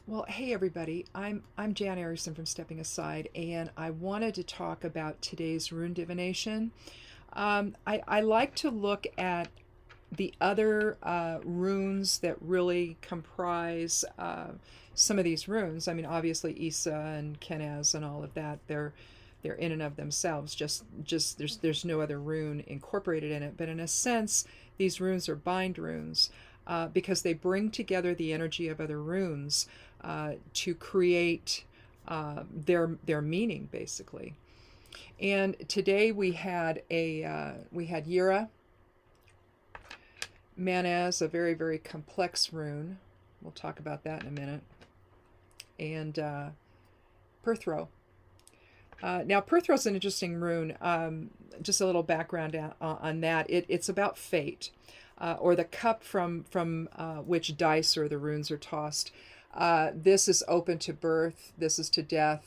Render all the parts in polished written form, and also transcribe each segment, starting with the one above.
Well, hey everybody. I'm Jan Erickson from Stepping Aside, and I wanted to talk about today's Rune Divination. I like to look at the other runes that really comprise some of these runes. I mean, obviously Isa and Kenaz and all of that. They're in and of themselves. Just there's no other rune incorporated in it. But in a sense, these runes are bind runes because they bring together the energy of other runes to create their meaning, basically. And today we had Yira, Manaz, a very very complex rune. We'll talk about that in a minute. And Perthro. Now, Perthro is an interesting rune. Just a little background on that. It's about fate, or the cup from which dice or the runes are tossed. This is open to birth. This is to death.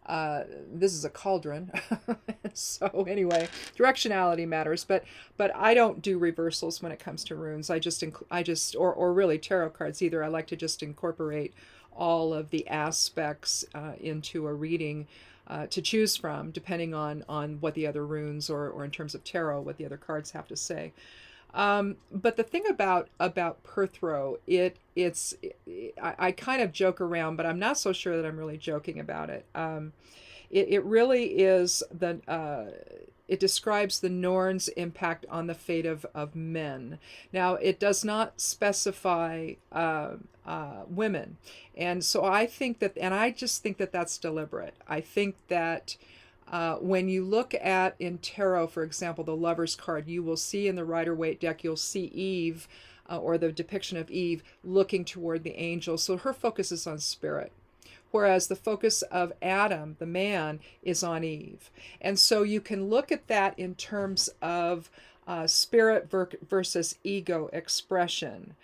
This is a cauldron. So anyway, directionality matters, but I don't do reversals when it comes to runes. Or really tarot cards either. I like to just incorporate all of the aspects into a reading to choose from, depending on what the other runes or in terms of tarot, what the other cards have to say. But the thing about Perthro, I kind of joke around, but I'm not so sure that I'm really joking about it. It really is it describes the Norn's impact on the fate of men. Now, it does not specify women, and so I just think that that's deliberate. I think that when you look at in tarot, for example, the Lover's card, you will see in the Rider-Waite deck, you'll see Eve, or the depiction of Eve, looking toward the angel. So her focus is on spirit, whereas the focus of Adam, the man, is on Eve. And so you can look at that in terms of spirit versus ego expression.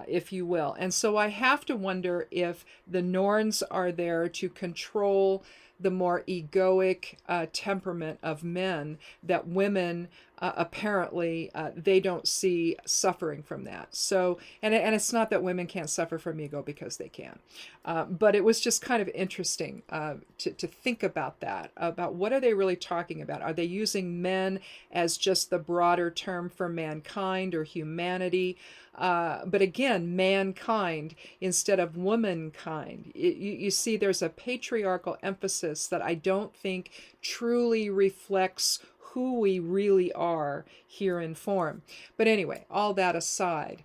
If you will. And so I have to wonder if the Norns are there to control the more egoic temperament of men that women apparently they don't see suffering from that. So, and it's not that women can't suffer from ego, because they can. But it was just kind of interesting to think about that, about what are they really talking about? Are they using men as just the broader term for mankind or humanity? But again, mankind instead of womankind. You see, there's a patriarchal emphasis that I don't think truly reflects who we really are here in form. But anyway, all that aside,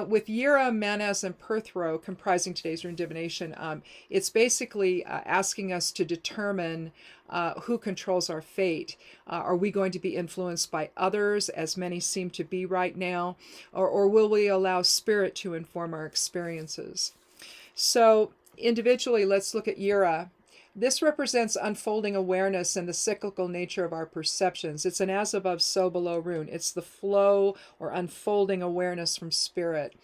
with Yira, Manaz, and Perthro comprising today's Rune Divination, it's basically asking us to determine who controls our fate. Are we going to be influenced by others, as many seem to be right now, or will we allow spirit to inform our experiences? So individually, let's look at Yira. This represents unfolding awareness and the cyclical nature of our perceptions. It's an as above, so below rune. It's the flow or unfolding awareness from spirit.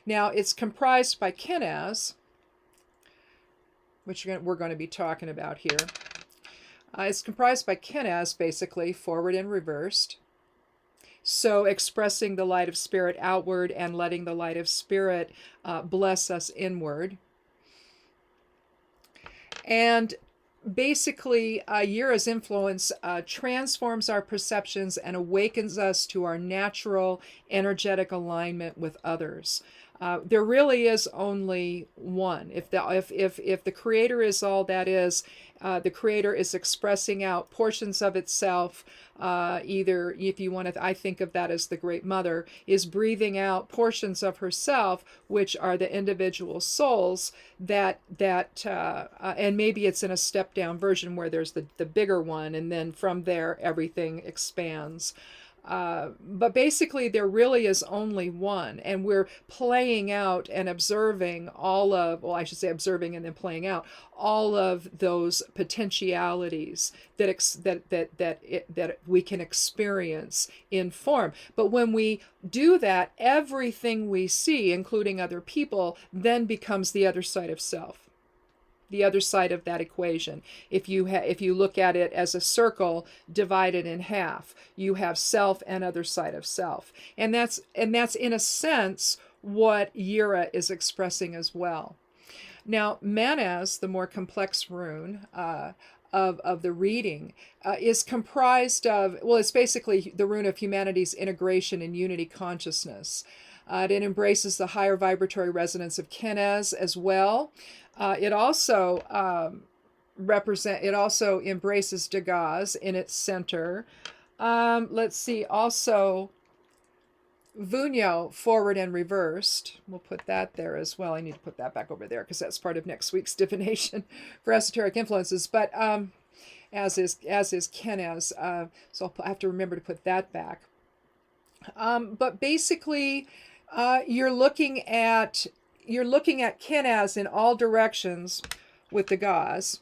Now, it's comprised by Kenaz, which we're going to be talking about here. It's comprised by Kenaz, basically, forward and reversed. So expressing the light of spirit outward and letting the light of spirit bless us inward. And basically, Yira's influence transforms our perceptions and awakens us to our natural energetic alignment with others. There really is only one. If the creator is all that is, the creator is expressing out portions of itself. Either, if you want to, I think of that as the Great Mother, is breathing out portions of herself, which are the individual souls and maybe it's in a step down version where there's the bigger one, and then from there everything expands. But basically, there really is only one, and we're playing out and observing observing and then playing out all of those potentialities that we can experience in form. But when we do that, everything we see, including other people, then becomes the other side of self. The other side of that equation. If you look at it as a circle divided in half, you have self and other side of self, and that's in a sense what Yira is expressing as well. Now, Manaz, the more complex rune of the reading, is comprised of, well, it's basically the rune of humanity's integration and unity consciousness. It embraces the higher vibratory resonance of Kenaz as well. It also it also embraces Dagaz in its center. Let's see, also Vunyo, forward and reversed. We'll put that there as well. I need to put that back over there because that's part of next week's divination for esoteric influences. But as is Kenaz, so I'll have to remember to put that back. But basically, you're looking at Kenaz in all directions with the gauze,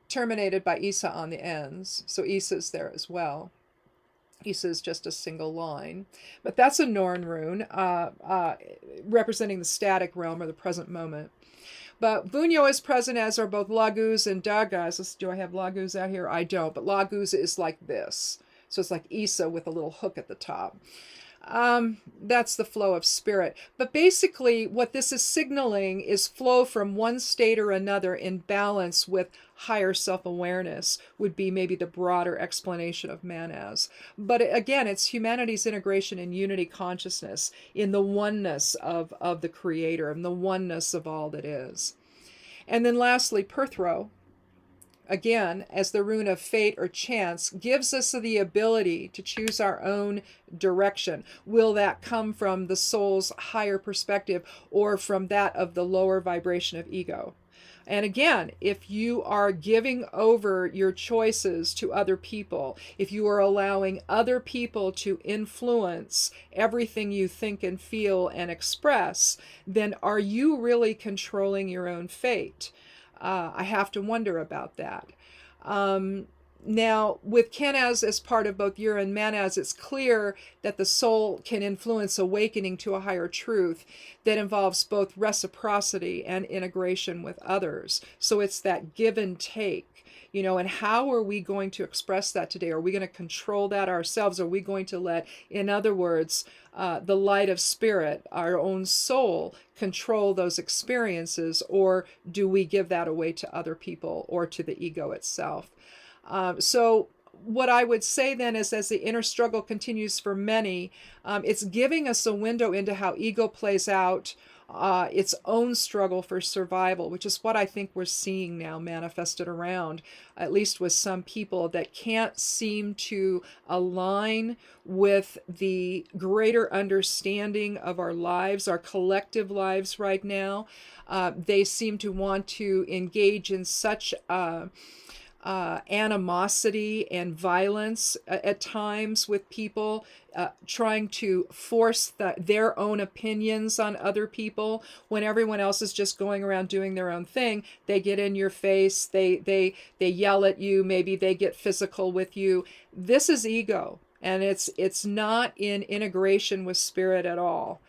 terminated by Isa on the ends. So Isa's there as well. Isa is just a single line. But that's a Norn rune, representing the static realm or the present moment. But Vunyo is present, as are both Laguz and Dagaz. Do I have Laguz out here? I don't. But Laguz is like this. So it's like Isa with a little hook at the top. That's the flow of spirit. But basically, what this is signaling is flow from one state or another in balance with higher self-awareness, would be maybe the broader explanation of Manaz. But again, it's humanity's integration and unity consciousness in the oneness of the Creator and the oneness of all that is. And then lastly, Perthro, again, as the rune of fate or chance, gives us the ability to choose our own direction. Will that come from the soul's higher perspective or from that of the lower vibration of ego? And again, if you are giving over your choices to other people, if you are allowing other people to influence everything you think and feel and express, then are you really controlling your own fate? I have to wonder about that. Now, with Kenaz as part of both Ur and Manaz, it's clear that the soul can influence awakening to a higher truth that involves both reciprocity and integration with others. So it's that give and take, and how are we going to express that today? Are we going to control that ourselves? Are we going to let, in other words, the light of spirit, our own soul, control those experiences, or do we give that away to other people or to the ego itself? So what I would say then is, as the inner struggle continues for many, it's giving us a window into how ego plays out its own struggle for survival, which is what I think we're seeing now manifested around, at least with some people that can't seem to align with the greater understanding of our lives, our collective lives right now. They seem to want to engage in such animosity and violence at times with people, trying to force their own opinions on other people when everyone else is just going around doing their own thing. They get in your face, they yell at you, maybe they get physical with you. This is ego, and it's not in integration with spirit at all.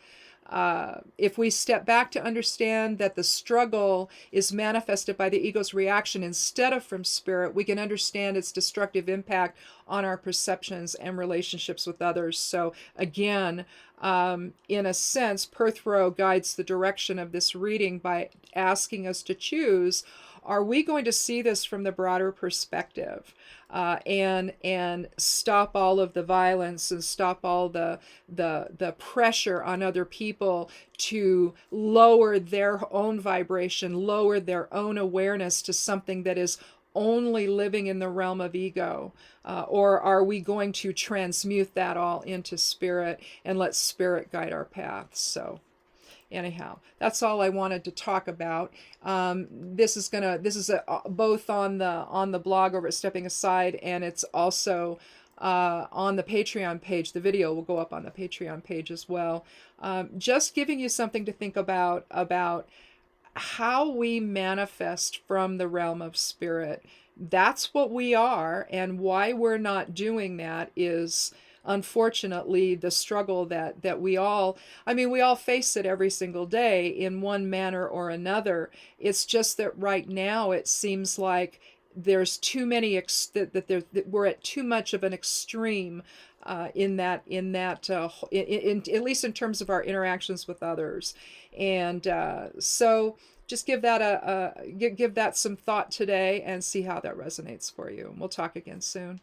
If we step back to understand that the struggle is manifested by the ego's reaction instead of from spirit, we can understand its destructive impact on our perceptions and relationships with others. So again, in a sense, Perthro guides the direction of this reading by asking us to choose, are we going to see this from the broader perspective, and stop all of the violence and stop all the pressure on other people to lower their own vibration, lower their own awareness to something that is only living in the realm of ego? Or are we going to transmute that all into spirit and let spirit guide our paths? So anyhow, that's all I wanted to talk about. This is both on the blog over at Stepping Aside, and it's also on the Patreon page. The video will go up on the Patreon page as well. Just giving you something to think about how we manifest from the realm of spirit. That's what we are, and why we're not doing that is, unfortunately, the struggle that we all face it every single day in one manner or another. It's just that right now it seems like there's too many, that we're at too much of an extreme at least in terms of our interactions with others. And so just give that give that some thought today and see how that resonates for you. We'll talk again soon.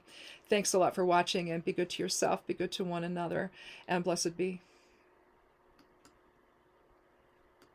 Thanks a lot for watching, and be good to yourself, be good to one another, and blessed be.